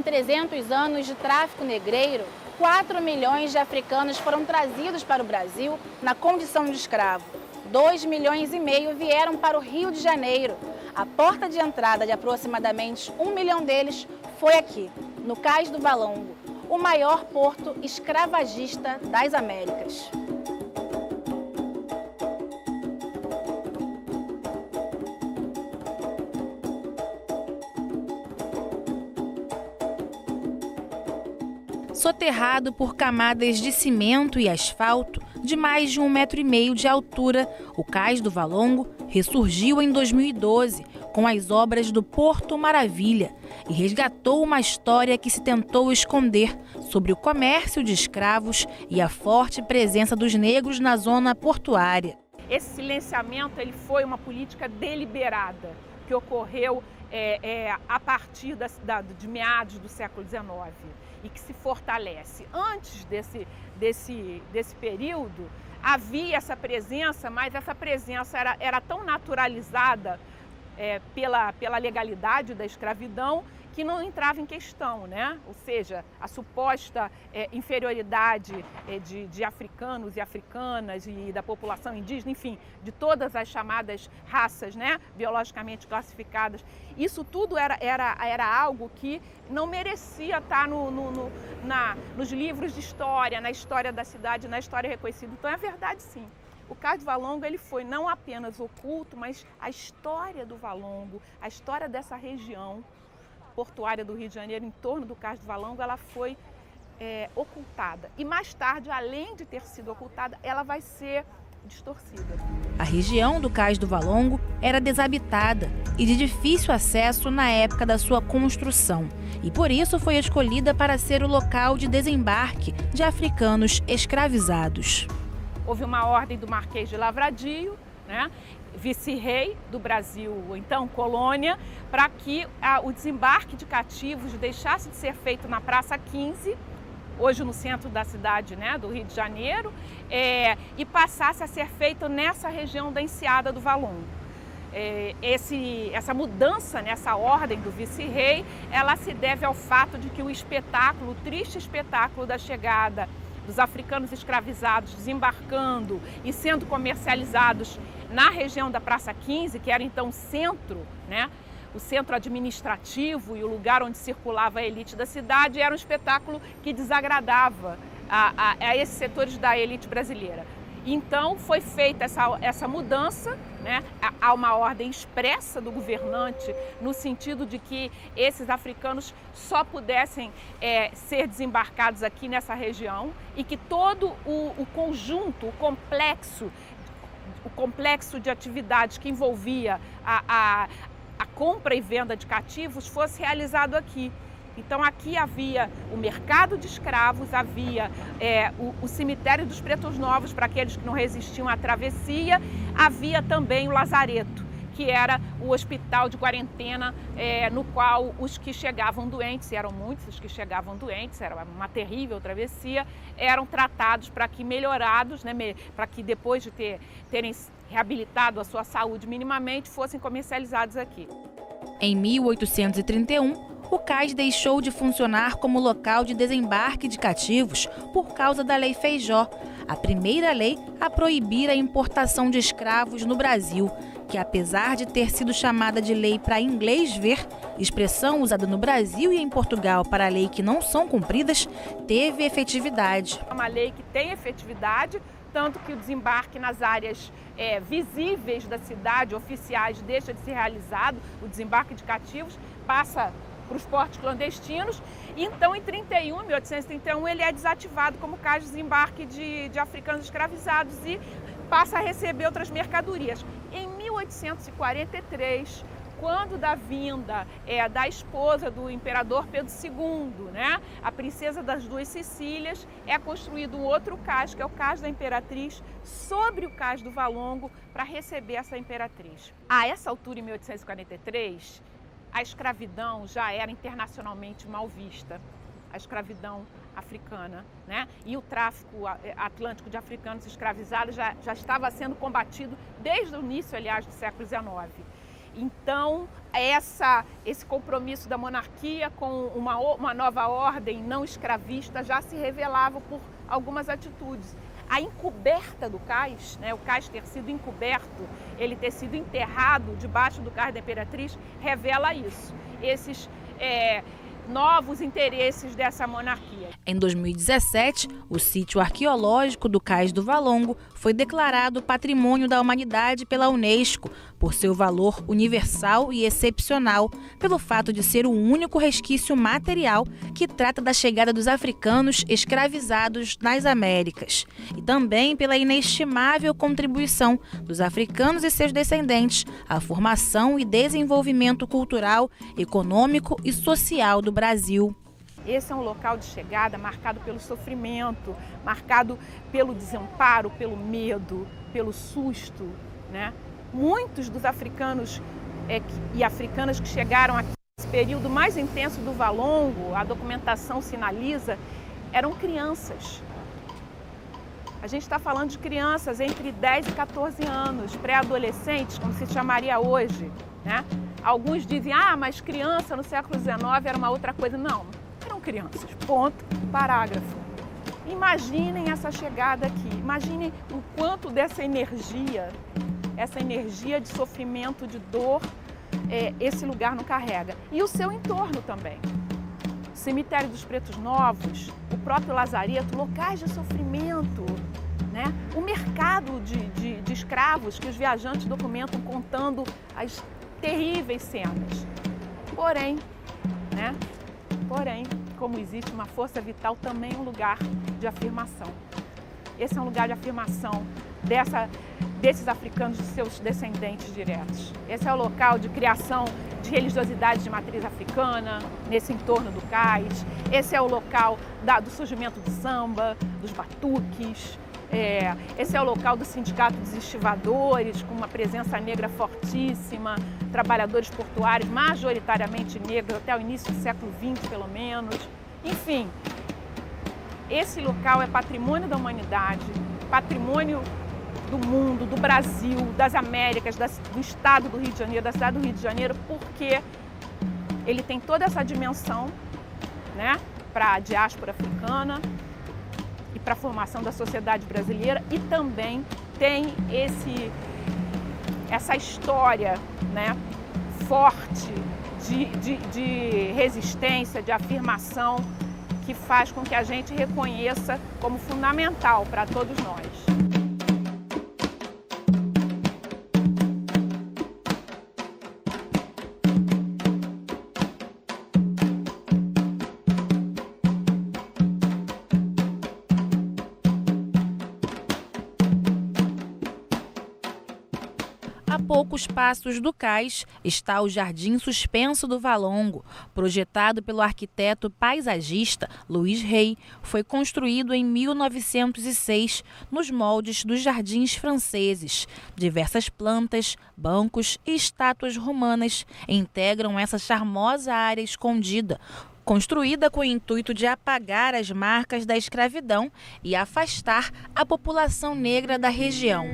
300 anos de tráfico negreiro, 4 milhões de africanos foram trazidos para o Brasil na condição de escravo. 2,5 milhões vieram para o Rio de Janeiro. A porta de entrada de aproximadamente 1 milhão deles foi aqui, no Cais do Valongo, o maior porto escravagista das Américas. Soterrado por camadas de cimento e asfalto de mais de 1,5 metro de altura, o Cais do Valongo ressurgiu em 2012 com as obras do Porto Maravilha e resgatou uma história que se tentou esconder sobre o comércio de escravos e a forte presença dos negros na zona portuária. Esse silenciamento foi uma política deliberada que ocorreu a partir de meados do século XIX e que se fortalece. Antes desse período, havia essa presença, mas essa presença era tão naturalizada pela legalidade da escravidão que não entrava em questão, né? Ou seja, a suposta inferioridade de africanos e africanas e da população indígena, enfim, de todas as chamadas raças, né, biologicamente classificadas. Isso tudo era algo que não merecia estar nos livros de história, na história da cidade, na história reconhecida. Então é verdade, sim. O Cais do Valongo ele foi não apenas oculto, mas a história do Valongo, a história dessa região portuária do Rio de Janeiro, em torno do Cais do Valongo, ela foi ocultada. E mais tarde, além de ter sido ocultada, ela vai ser distorcida. A região do Cais do Valongo era desabitada e de difícil acesso na época da sua construção. E por isso foi escolhida para ser o local de desembarque de africanos escravizados. Houve uma ordem do Marquês de Lavradio, né, vice-rei do Brasil, ou então colônia, para que o desembarque de cativos deixasse de ser feito na Praça 15, hoje no centro da cidade, né, do Rio de Janeiro, e passasse a ser feito nessa região da Enseada do Valongo. Essa mudança nessa ordem do vice-rei, ela se deve ao fato de que o espetáculo, o triste espetáculo da chegada dos africanos escravizados desembarcando e sendo comercializados na região da Praça 15, que era então o centro, né, o centro administrativo e o lugar onde circulava a elite da cidade, era um espetáculo que desagradava a esses setores da elite brasileira. Então foi feita essa mudança, né? Há uma ordem expressa do governante no sentido de que esses africanos só pudessem ser desembarcados aqui nessa região e que todo o conjunto, o complexo de atividades que envolvia a compra e venda de cativos fosse realizado aqui. Então aqui havia o mercado de escravos, havia o cemitério dos Pretos Novos para aqueles que não resistiam à travessia, havia também o lazareto, que era o hospital de quarentena no qual os que chegavam doentes, e eram muitos os que chegavam doentes, era uma terrível travessia, eram tratados para que melhorados, né, para que depois de terem reabilitado a sua saúde minimamente, fossem comercializados aqui. Em 1831, o cais deixou de funcionar como local de desembarque de cativos por causa da Lei Feijó, a primeira lei a proibir a importação de escravos no Brasil, que apesar de ter sido chamada de lei para inglês ver, expressão usada no Brasil e em Portugal para lei que não são cumpridas, teve efetividade. É uma lei que tem efetividade, tanto que o desembarque nas áreas visíveis da cidade, oficiais, deixa de ser realizado, o desembarque de cativos passa para os portos clandestinos. Então, em 1831, ele é desativado como cais de desembarque de africanos escravizados e passa a receber outras mercadorias. Em 1843, quando da vinda da esposa do imperador Pedro II, né, a princesa das Duas Sicílias, é construído um outro cais, que é o cais da Imperatriz, sobre o cais do Valongo, para receber essa imperatriz. A essa altura, em 1843, a escravidão já era internacionalmente mal vista, a escravidão africana, né? E o tráfico atlântico de africanos escravizados já estava sendo combatido desde o início, aliás, do século XIX. Então, esse compromisso da monarquia com uma nova ordem não escravista já se revelava por algumas atitudes. A encoberta do cais, né, o cais ter sido encoberto, ele ter sido enterrado debaixo do cais da Imperatriz, revela isso, esses novos interesses dessa monarquia. Em 2017, o sítio arqueológico do Cais do Valongo foi declarado Patrimônio da Humanidade pela Unesco por seu valor universal e excepcional, pelo fato de ser o único resquício material que trata da chegada dos africanos escravizados nas Américas, e também pela inestimável contribuição dos africanos e seus descendentes à formação e desenvolvimento cultural, econômico e social do Brasil. Esse é um local de chegada marcado pelo sofrimento, marcado pelo desamparo, pelo medo, pelo susto, né? Muitos dos africanos e africanas que chegaram aqui nesse período mais intenso do Valongo, a documentação sinaliza, eram crianças. A gente está falando de crianças entre 10 e 14 anos, pré-adolescentes, como se chamaria hoje, né? Alguns dizem, mas criança no século XIX era uma outra coisa. Não, eram crianças, ponto, parágrafo. Imaginem essa chegada aqui, imaginem o quanto dessa energia, essa energia de sofrimento, de dor, esse lugar não carrega. E o seu entorno também. O cemitério dos Pretos Novos, o próprio lazareto, locais de sofrimento, né? O mercado de escravos que os viajantes documentam contando as terríveis cenas. Porém, como existe uma força vital, também é um lugar de afirmação. Esse é um lugar de afirmação desses africanos, de seus descendentes diretos. Esse é o local de criação de religiosidade de matriz africana, nesse entorno do cais. Esse é o local do surgimento do samba, dos batuques. Esse é o local do Sindicato dos Estivadores, com uma presença negra fortíssima, trabalhadores portuários majoritariamente negros, até o início do século XX, pelo menos. Enfim, esse local é patrimônio da humanidade, patrimônio do mundo, do Brasil, das Américas, do estado do Rio de Janeiro, da cidade do Rio de Janeiro, porque ele tem toda essa dimensão, né, para a diáspora africana e para a formação da sociedade brasileira, e também tem essa história, né, forte de resistência, de afirmação, que faz com que a gente reconheça como fundamental para todos nós. A poucos passos do cais está o Jardim Suspenso do Valongo, projetado pelo arquiteto paisagista Luiz Rey. Foi construído em 1906 nos moldes dos jardins franceses. Diversas plantas, bancos e estátuas romanas integram essa charmosa área escondida, construída com o intuito de apagar as marcas da escravidão e afastar a população negra da região.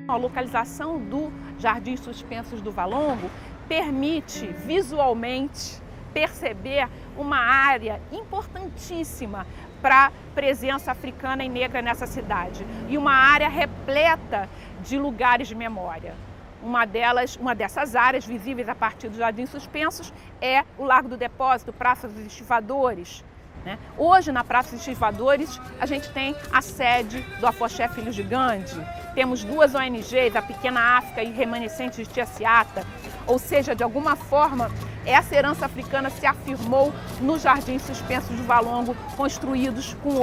A localização do Jardim Suspensos do Valongo permite visualmente perceber uma área importantíssima para a presença africana e negra nessa cidade, e uma área repleta de lugares de memória. Uma dessas áreas visíveis a partir do Jardim Suspensos é o Largo do Depósito, Praça dos Estivadores. Hoje, na Praça dos Estivadores, a gente tem a sede do Afoxé Filhos de Gandhi, temos duas ONGs, a Pequena África e Remanescentes de Tia Ciata, ou seja, de alguma forma, essa herança africana se afirmou nos Jardins Suspensos do Valongo, construídos com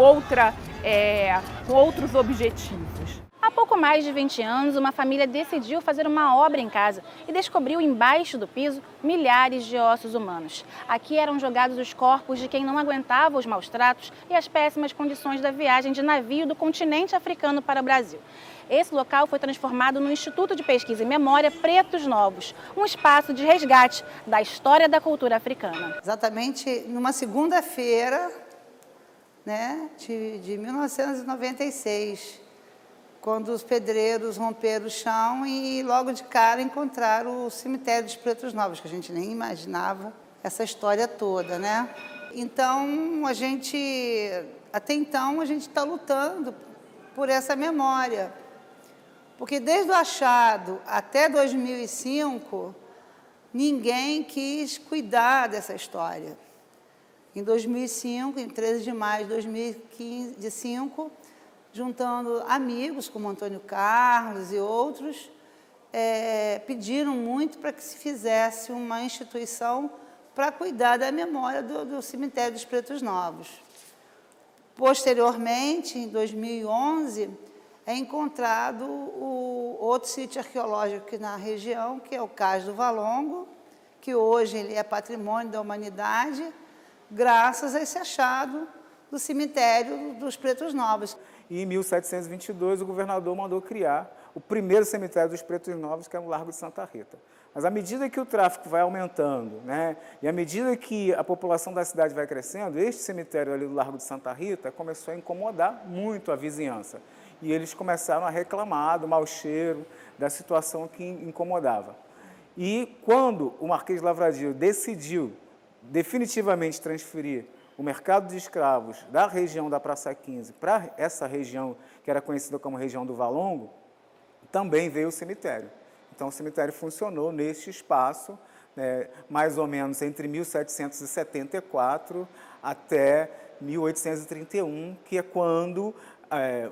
outros objetivos. Há pouco mais de 20 anos, uma família decidiu fazer uma obra em casa e descobriu embaixo do piso milhares de ossos humanos. Aqui eram jogados os corpos de quem não aguentava os maus tratos e as péssimas condições da viagem de navio do continente africano para o Brasil. Esse local foi transformado no Instituto de Pesquisa e Memória Pretos Novos, um espaço de resgate da história da cultura africana. Exatamente numa segunda-feira, né, de 1996. quando os pedreiros romperam o chão e logo de cara encontraram o cemitério dos Pretos Novos, que a gente nem imaginava essa história toda, né? Então, até então, a gente está lutando por essa memória. Porque desde o achado até 2005, ninguém quis cuidar dessa história. Em 2005, em 13 de maio de 2005, juntando amigos como Antônio Carlos e outros, pediram muito para que se fizesse uma instituição para cuidar da memória do cemitério dos Pretos Novos. Posteriormente, em 2011, é encontrado o outro sítio arqueológico aqui na região, que é o Cais do Valongo, que hoje ele é patrimônio da humanidade, graças a esse achado do cemitério dos Pretos Novos. E em 1722, o governador mandou criar o primeiro cemitério dos Pretos Novos, que é no Largo de Santa Rita. Mas à medida que o tráfico vai aumentando, né, e à medida que a população da cidade vai crescendo, este cemitério ali do Largo de Santa Rita começou a incomodar muito a vizinhança. E eles começaram a reclamar do mau cheiro, da situação que incomodava. E quando o Marquês de Lavradio decidiu definitivamente transferir o mercado de escravos da região da Praça 15 para essa região que era conhecida como região do Valongo, também veio o cemitério. Então, o cemitério funcionou neste espaço, né, mais ou menos entre 1774 até 1831, que é quando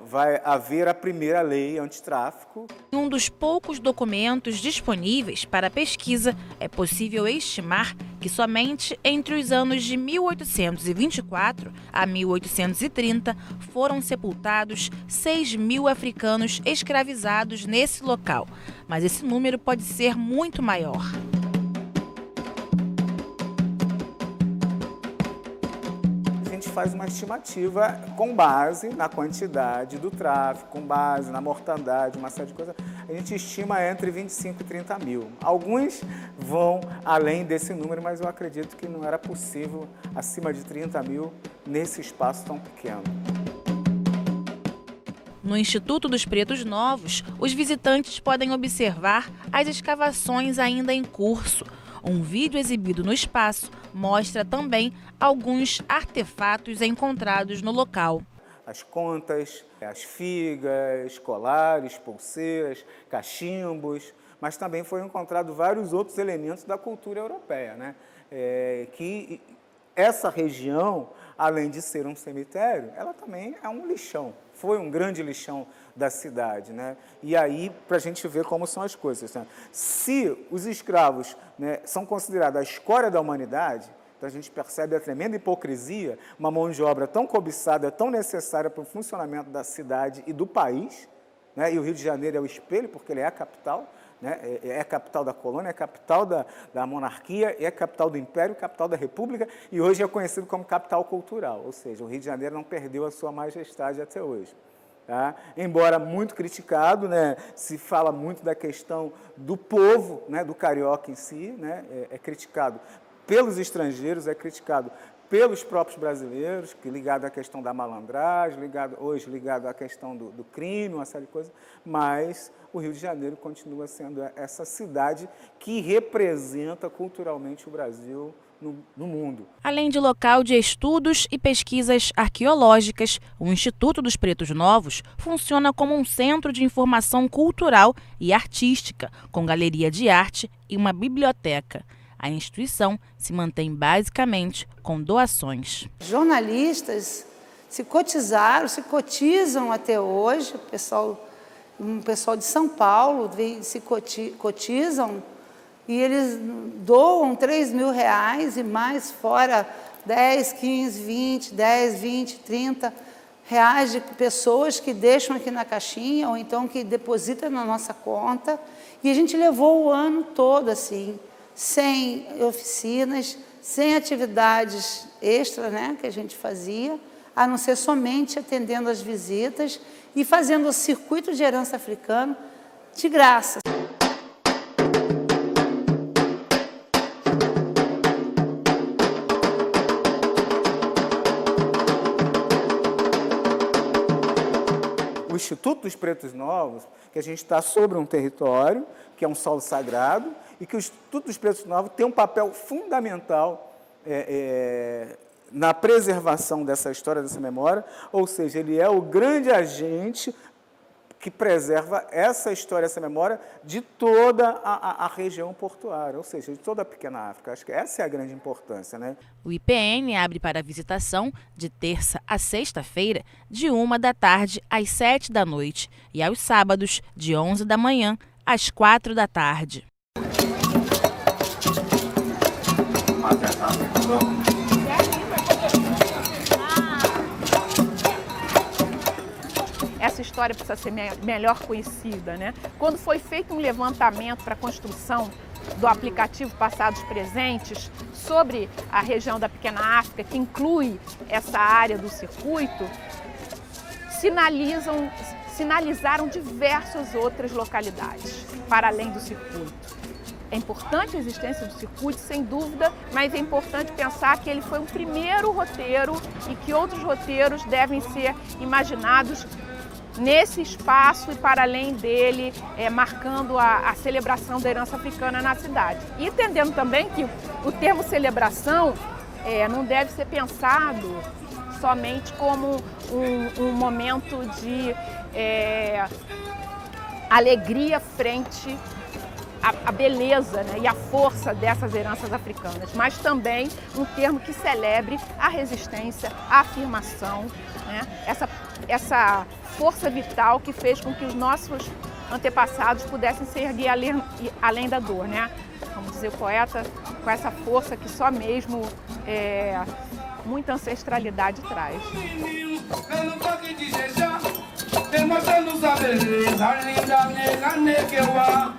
vai haver a primeira lei antitráfico. Em um dos poucos documentos disponíveis para pesquisa, é possível estimar que somente entre os anos de 1824 a 1830 foram sepultados 6.000 africanos escravizados nesse local. Mas esse número pode ser muito maior. A gente faz uma estimativa com base na quantidade do tráfico, com base na mortandade, uma série de coisas. A gente estima entre 25 e 30 mil. Alguns vão além desse número, mas eu acredito que não era possível acima de 30 mil nesse espaço tão pequeno. No Instituto dos Pretos Novos, os visitantes podem observar as escavações ainda em curso. Um vídeo exibido no espaço mostra também alguns artefatos encontrados no local. As contas, as figas, colares, pulseiras, cachimbos, mas também foram encontrados vários outros elementos da cultura europeia, né? Que essa região, além de ser um cemitério, ela também é um lixão. Foi um grande lixão da cidade, né? E aí, para a gente ver como são as coisas, né? Se os escravos, né, são considerados a escória da humanidade, então a gente percebe a tremenda hipocrisia, uma mão de obra tão cobiçada, tão necessária para o funcionamento da cidade e do país, né? E o Rio de Janeiro é o espelho, porque ele é a capital, né? É a capital da colônia, é a capital da monarquia, é a capital do império, capital da república, e hoje é conhecido como capital cultural, ou seja, o Rio de Janeiro não perdeu a sua majestade até hoje. Tá? Embora muito criticado, né? Se fala muito da questão do povo, né? Do carioca em si, né? É criticado pelos estrangeiros, é criticado pelos próprios brasileiros, que ligado à questão da malandragem, hoje ligado à questão do crime, uma série de coisas, mas o Rio de Janeiro continua sendo essa cidade que representa culturalmente o Brasil no mundo. Além de local de estudos e pesquisas arqueológicas, o Instituto dos Pretos Novos funciona como um centro de informação cultural e artística, com galeria de arte e uma biblioteca. A instituição se mantém basicamente com doações. Jornalistas se cotizam até hoje, um pessoal de São Paulo se cotizam e eles doam R$3.000 e mais, fora 10, 15, 20, 10, 20, 30 reais de pessoas que deixam aqui na caixinha ou então que depositam na nossa conta. E a gente levou o ano todo assim, sem oficinas, sem atividades extras, né, que a gente fazia, a não ser somente atendendo as visitas e fazendo o circuito de herança africano de graça. Os Instituto dos Pretos Novos, que a gente está sobre um território, que é um solo sagrado, e que o Instituto dos Pretos Novos tem um papel fundamental na preservação dessa história, dessa memória, ou seja, ele é o grande agente que preserva essa história, essa memória de toda a região portuária, ou seja, de toda a pequena África. Acho que essa é a grande importância, né? O IPN abre para visitação de terça a sexta-feira, de 1 da tarde às 7 da noite, e aos sábados, de 11 da manhã às 4 da tarde. Essa história precisa ser melhor conhecida, né? Quando foi feito um levantamento para a construção do aplicativo Passados Presentes sobre a região da Pequena África, que inclui essa área do circuito, sinalizaram diversas outras localidades para além do circuito. É importante a existência do circuito, sem dúvida, mas é importante pensar que ele foi um primeiro roteiro e que outros roteiros devem ser imaginados nesse espaço e para além dele, marcando a celebração da herança africana na cidade. E entendendo também que o termo celebração não deve ser pensado somente como um momento de alegria frente à beleza, né, e à força dessas heranças africanas, mas também um termo que celebre a resistência, a afirmação, né, essa força vital que fez com que os nossos antepassados pudessem se erguer além da dor, né? Como dizia o poeta, com essa força que só mesmo muita ancestralidade traz. Demonstrando a beleza linda, nega, negueua.